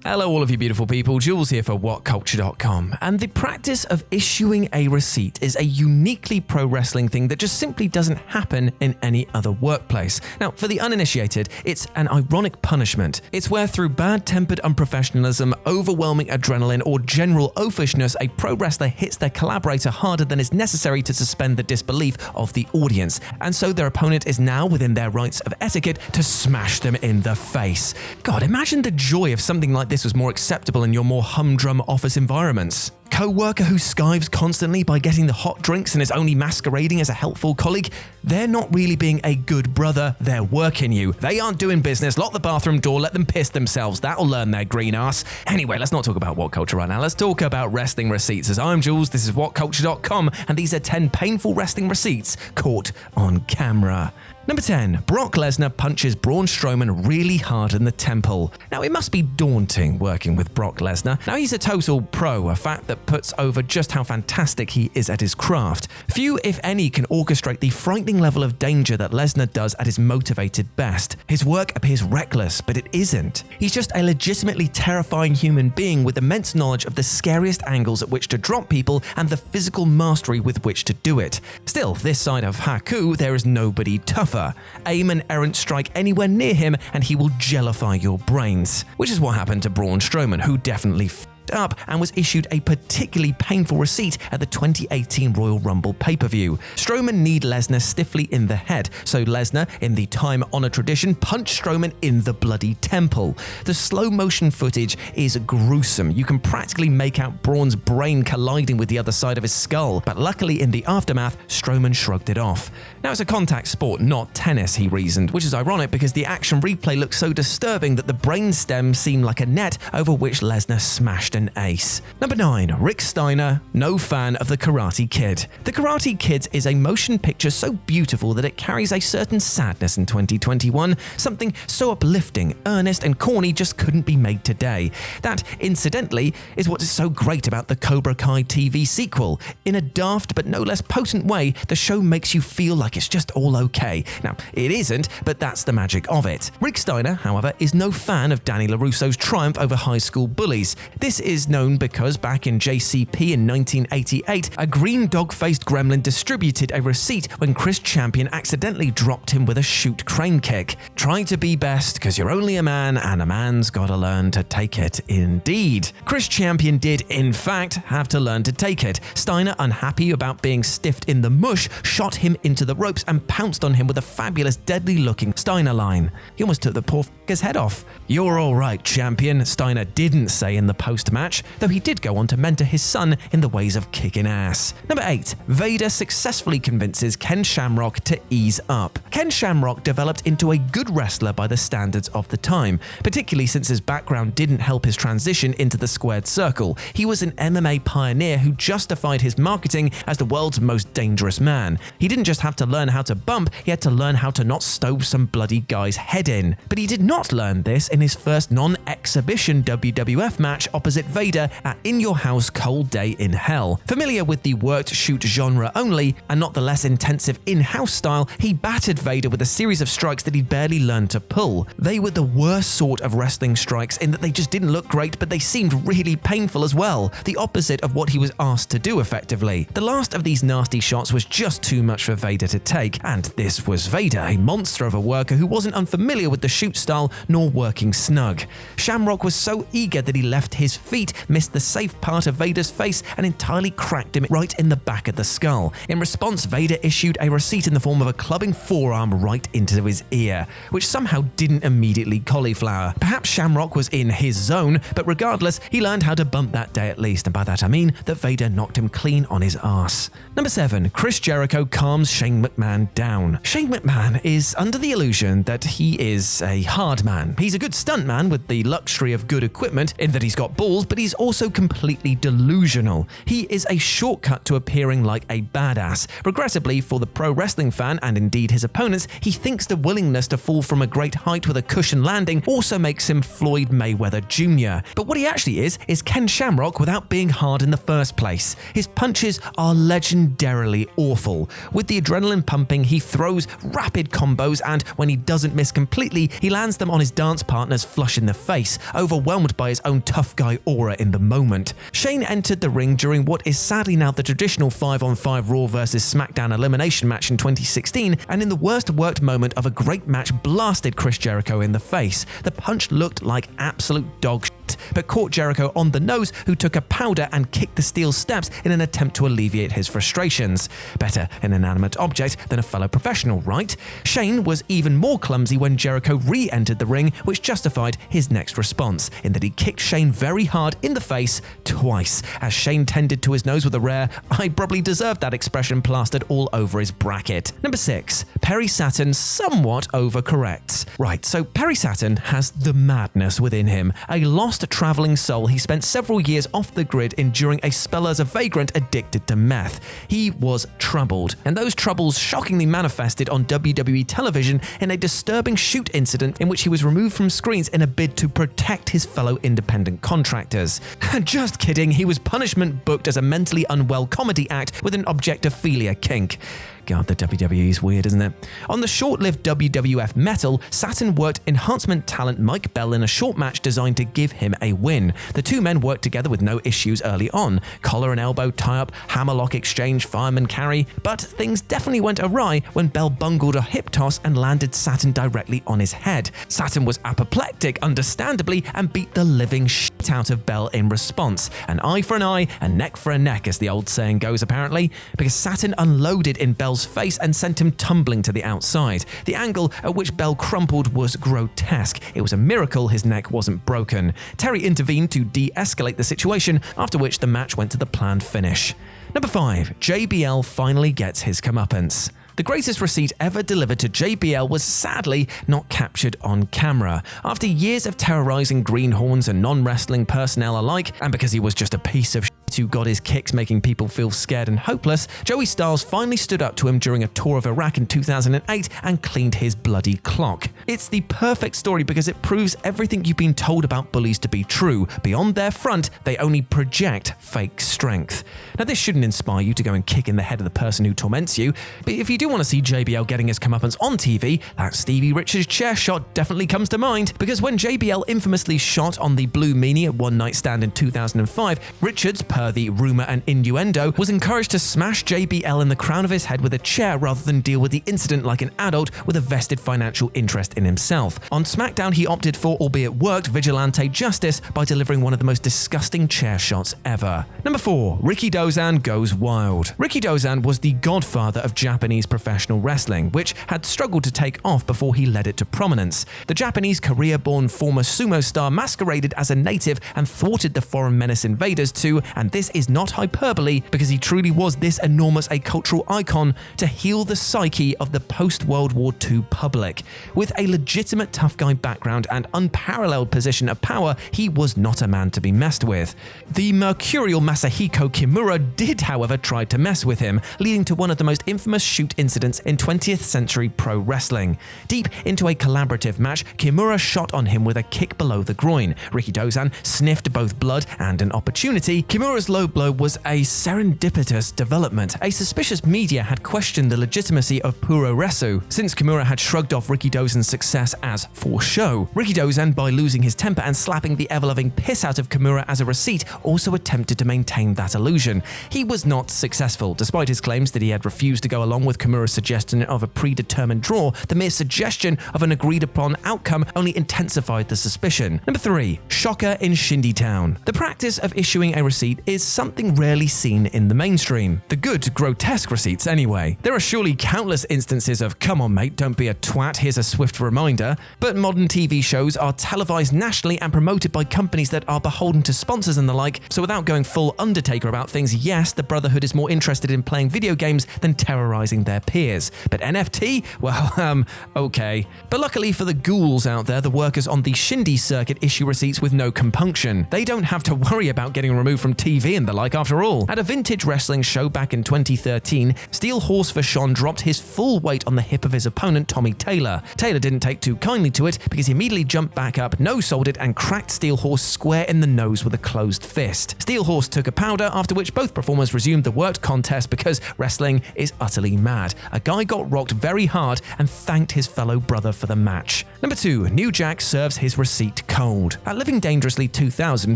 Hello all of you beautiful people, Jules here for WhatCulture.com, and the practice of issuing a receipt is a uniquely pro wrestling thing that just simply doesn't happen in any other workplace. Now, for the uninitiated, it's an ironic punishment. It's where through bad-tempered unprofessionalism, overwhelming adrenaline, or general oafishness, a pro wrestler hits their collaborator harder than is necessary to suspend the disbelief of the audience, and so their opponent is now within their rights of etiquette to smash them in the face. God, imagine the joy if something like this was more acceptable in your more humdrum office environments. Co-worker who skives constantly by getting the hot drinks and is only masquerading as a helpful colleague? They're not really being a good brother, they're working you. They aren't doing business, lock the bathroom door, let them piss themselves. That'll learn their green ass. Anyway, let's not talk about What Culture right now. Let's talk about wrestling receipts. As I'm Jules, this is WhatCulture.com, and these are 10 painful wrestling receipts caught on camera. Number 10. Brock Lesnar punches Braun Strowman really hard in the temple. Now, it must be daunting working with Brock Lesnar. Now, he's a total pro, a fact that puts over just how fantastic he is at his craft. Few, if any, can orchestrate the frightening level of danger that Lesnar does at his motivated best. His work appears reckless, but it isn't. He's just a legitimately terrifying human being with immense knowledge of the scariest angles at which to drop people and the physical mastery with which to do it. Still, this side of Haku, there is nobody tougher. Aim an errant strike anywhere near him and he will jellify your brains. Which is what happened to Braun Strowman, who definitely f***ed up and was issued a particularly painful receipt at the 2018 Royal Rumble pay-per-view. Strowman kneed Lesnar stiffly in the head, so Lesnar, in the time-honored tradition, punched Strowman in the bloody temple. The slow-motion footage is gruesome. You can practically make out Braun's brain colliding with the other side of his skull, but luckily in the aftermath, Strowman shrugged it off. Now, it's a contact sport, not tennis, he reasoned, which is ironic because the action replay looks so disturbing that the brainstem seemed like a net over which Lesnar smashed an ace. Number 9. Rick Steiner, no fan of The Karate Kid. The Karate Kid is a motion picture so beautiful that it carries a certain sadness in 2021. Something so uplifting, earnest, and corny just couldn't be made today. That, incidentally, is what is so great about the Cobra Kai TV sequel. In a daft but no less potent way, the show makes you feel like it's just all okay. Now, it isn't, but that's the magic of it. Rick Steiner, however, is no fan of Danny LaRusso's triumph over high school bullies. This is known because back in JCP in 1988, a green dog-faced gremlin distributed a receipt when Chris Champion accidentally dropped him with a shoot crane kick. Try to be best, because you're only a man, and a man's gotta learn to take it. Indeed. Chris Champion did, in fact, have to learn to take it. Steiner, unhappy about being stiffed in the mush, shot him into the ropes and pounced on him with a fabulous, deadly-looking Steiner line. He almost took the poor f***er's head off. "You're all right, Champion," Steiner didn't say in the post-match, though he did go on to mentor his son in the ways of kicking ass. Number 8. Vader successfully convinces Ken Shamrock to ease up. Ken Shamrock developed into a good wrestler by the standards of the time, particularly since his background didn't help his transition into the squared circle. He was an MMA pioneer who justified his marketing as the world's most dangerous man. He didn't just have to learn how to bump, he had to learn how to not stove some bloody guy's head in. But he did not learn this in his first non-exhibition WWF match opposite Vader at In Your House Cold Day in Hell. Familiar with the worked shoot genre only, and not the less intensive in-house style, he battered Vader with a series of strikes that he'd barely learned to pull. They were the worst sort of wrestling strikes in that they just didn't look great, but they seemed really painful as well. The opposite of what he was asked to do effectively. The last of these nasty shots was just too much for Vader to take, and this was Vader, a monster of a worker who wasn't unfamiliar with the shoot style nor working snug. Shamrock was so eager that he left his feet, missed the safe part of Vader's face, and entirely cracked him right in the back of the skull. In response, Vader issued a receipt in the form of a clubbing forearm right into his ear, which somehow didn't immediately cauliflower. Perhaps Shamrock was in his zone, but regardless, he learned how to bump that day at least, and by that I mean that Vader knocked him clean on his ass. Number 7. Chris Jericho calms Shane McMahon down. Shane McMahon is under the illusion that he is a hard man. He's a good stuntman with the luxury of good equipment in that he's got balls, but he's also completely delusional. He is a shortcut to appearing like a badass. Regrettably, for the pro wrestling fan, and indeed his opponents, he thinks the willingness to fall from a great height with a cushion landing also makes him Floyd Mayweather Jr. But what he actually is Ken Shamrock without being hard in the first place. His punches are legendarily awful. With the adrenaline pumping, he throws rapid combos, and when he doesn't miss completely, he lands them on his dance partners flush in the face. face, overwhelmed by his own tough guy aura in the moment. Shane entered the ring during what is sadly now the traditional 5-on-5 Raw vs SmackDown elimination match in 2016, and in the worst worked moment of a great match blasted Chris Jericho in the face. The punch looked like absolute dog shit, but caught Jericho on the nose, who took a powder and kicked the steel steps in an attempt to alleviate his frustrations. Better an inanimate object than a fellow professional, right? Shane was even more clumsy when Jericho re-entered the ring, which justified his next response, in that he kicked Shane very hard in the face twice, as Shane tended to his nose with a rare "I probably deserved that" expression plastered all over his bracket. Number 6. Perry Saturn somewhat overcorrects. Right, so Perry Saturn has the madness within him. A lost traveling soul, he spent several years off the grid enduring a spell as a vagrant addicted to meth. He was troubled, and those troubles shockingly manifested on WWE television in a disturbing shoot incident in which he was removed from screens in a bid to protect his fellow independent contractors. Just kidding, he was punishment booked as a mentally unwell comedy act with an objectophilia kink. God, the WWE is weird, isn't it? On the short-lived WWF Metal, Saturn worked enhancement talent Mike Bell in a short match designed to give him a win. The two men worked together with no issues early on. Collar and elbow tie-up, hammerlock exchange, fireman carry. But things definitely went awry when Bell bungled a hip toss and landed Saturn directly on his head. Saturn was apoplectic, understandably, and beat the living shit out of Bell in response. An eye for an eye, a neck for a neck, as the old saying goes apparently, because Saturn unloaded in Bell's face and sent him tumbling to the outside. The angle at which Bell crumpled was grotesque. It was a miracle his neck wasn't broken. Terry intervened to de-escalate the situation, after which the match went to the planned finish. Number 5. JBL finally gets his comeuppance. The greatest receipt ever delivered to JBL was sadly not captured on camera. After years of terrorizing greenhorns and non-wrestling personnel alike, and because he was just a piece of shit who got his kicks making people feel scared and hopeless, Joey Styles finally stood up to him during a tour of Iraq in 2008 and cleaned his bloody clock. It's the perfect story because it proves everything you've been told about bullies to be true. Beyond their front, they only project fake strength. Now, this shouldn't inspire you to go and kick in the head of the person who torments you, but if you do want to see JBL getting his comeuppance on TV, that Stevie Richards chair shot definitely comes to mind, because when JBL infamously shot on the Blue Meanie at One Night Stand in 2005, Richards, per the rumor and innuendo, was encouraged to smash JBL in the crown of his head with a chair rather than deal with the incident like an adult with a vested financial interest in himself. On SmackDown, he opted for, albeit worked, vigilante justice by delivering one of the most disgusting chair shots ever. Number 4. Rikidozan goes wild. Rikidozan was the godfather of Japanese professional wrestling, which had struggled to take off before he led it to prominence. The Japanese Korea-born former sumo star masqueraded as a native and thwarted the foreign menace invaders too, and this is not hyperbole because he truly was this enormous a cultural icon to heal the psyche of the post-World War II public. With a legitimate tough guy background and unparalleled position of power, he was not a man to be messed with. The mercurial Masahiko Kimura did, however, try to mess with him, leading to one of the most infamous shoot incidents in 20th century pro wrestling. Deep into a collaborative match, Kimura shot on him with a kick below the groin. Rikidozan sniffed both blood and an opportunity. Kimura's low blow was a serendipitous development. A suspicious media had questioned the legitimacy of Puroresu, since Kimura had shrugged off Rikidozan's success as for show. Rikidozan, by losing his temper and slapping the ever-loving piss out of Kimura as a receipt, also attempted to maintain that illusion. He was not successful. Despite his claims that he had refused to go along with Kimura's suggestion of a predetermined draw, the mere suggestion of an agreed-upon outcome only intensified the suspicion. Number 3. Shocker in Shindietown. The practice of issuing a receipt is something rarely seen in the mainstream. The good, grotesque receipts anyway. There are surely countless instances of "come on mate, don't be a twat, here's a swift reminder," but modern TV shows are televised nationally and promoted by companies that are beholden to sponsors and the like, so without going full Undertaker about things, yes, the Brotherhood is more interested in playing video games than terrorizing their peers. But NFT? Well, okay. But luckily for the ghouls out there, the workers on the Shindy circuit issue receipts with no compunction. They don't have to worry about getting removed from TV TV and the like after all. At a vintage wrestling show back in 2013, Steel Horse Vachon dropped his full weight on the hip of his opponent Tommy Taylor. Taylor didn't take too kindly to it because he immediately jumped back up, no-sold it, and cracked Steel Horse square in the nose with a closed fist. Steel Horse took a powder, after which both performers resumed the worked contest because wrestling is utterly mad. A guy got rocked very hard and thanked his fellow brother for the match. Number 2. New Jack serves his receipt cold. At Living Dangerously 2000,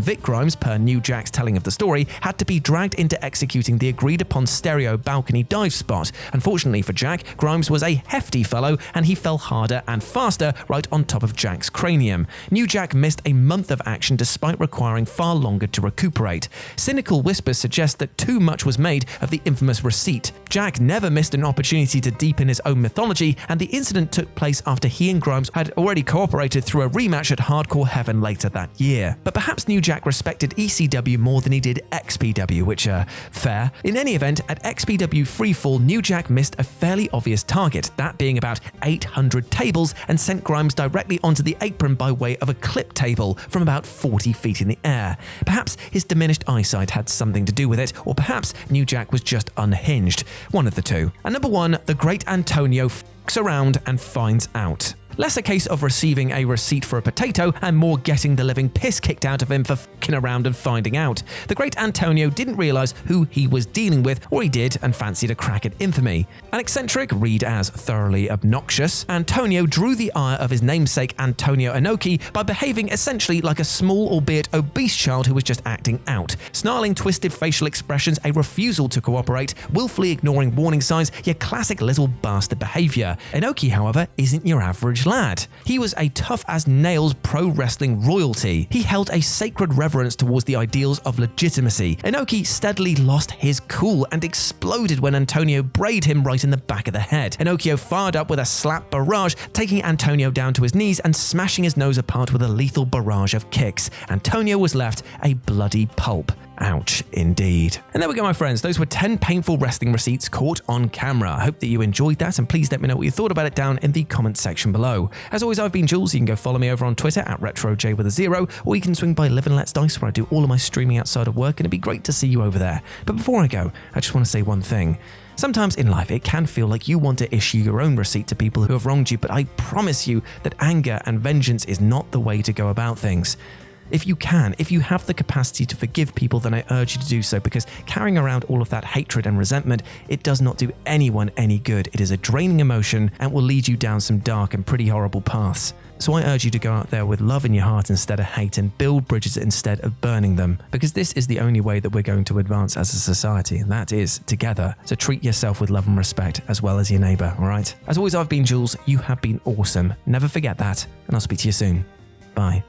Vic Grimes, per New Jack's telling of the story, had to be dragged into executing the agreed-upon stereo balcony dive spot. Unfortunately for Jack, Grimes was a hefty fellow and he fell harder and faster right on top of Jack's cranium. New Jack missed a month of action despite requiring far longer to recuperate. Cynical whispers suggest that too much was made of the infamous receipt. Jack never missed an opportunity to deepen his own mythology, and the incident took place after he and Grimes had already cooperated through a rematch at Hardcore Heaven later that year. But perhaps New Jack respected ECW more than he did XPW, which, fair. In any event, at XPW Freefall, New Jack missed a fairly obvious target, that being about 800 tables, and sent Grimes directly onto the apron by way of a clip table from about 40 feet in the air. Perhaps his diminished eyesight had something to do with it, or perhaps New Jack was just unhinged. One of the two. And number 1, the great Antonio f***s around and finds out. Less a case of receiving a receipt for a potato and more getting the living piss kicked out of him for f***ing around and finding out. The great Antonio didn't realise who he was dealing with, or he did and fancied a crack at infamy. An eccentric, read as thoroughly obnoxious, Antonio drew the ire of his namesake Antonio Inoki by behaving essentially like a small albeit obese child who was just acting out. Snarling twisted facial expressions, a refusal to cooperate, willfully ignoring warning signs, your classic little bastard behaviour. Inoki, however, isn't your average lad. He was a tough-as-nails pro-wrestling royalty. He held a sacred reverence towards the ideals of legitimacy. Inoki steadily lost his cool and exploded when Antonio brayed him right in the back of the head. Inoki fired up with a slap barrage, taking Antonio down to his knees and smashing his nose apart with a lethal barrage of kicks. Antonio was left a bloody pulp. Ouch, indeed. And there we go, my friends. Those were 10 painful wrestling receipts caught on camera. I hope that you enjoyed that, and please let me know what you thought about it down in the comments section below. As always, I've been Jules. You can go follow me over on Twitter at RetroJ with a 0, or you can swing by Live and Let's Dice, where I do all of my streaming outside of work, and it'd be great to see you over there. But before I go, I just want to say one thing. Sometimes in life, it can feel like you want to issue your own receipt to people who have wronged you, but I promise you that anger and vengeance is not the way to go about things. If you have the capacity to forgive people, then I urge you to do so, because carrying around all of that hatred and resentment, it does not do anyone any good. It is a draining emotion and will lead you down some dark and pretty horrible paths. So I urge you to go out there with love in your heart instead of hate, and build bridges instead of burning them, because this is the only way that we're going to advance as a society, and that is together. So treat yourself with love and respect, as well as your neighbour, alright? As always, I've been Jules. You have been awesome. Never forget that, and I'll speak to you soon. Bye.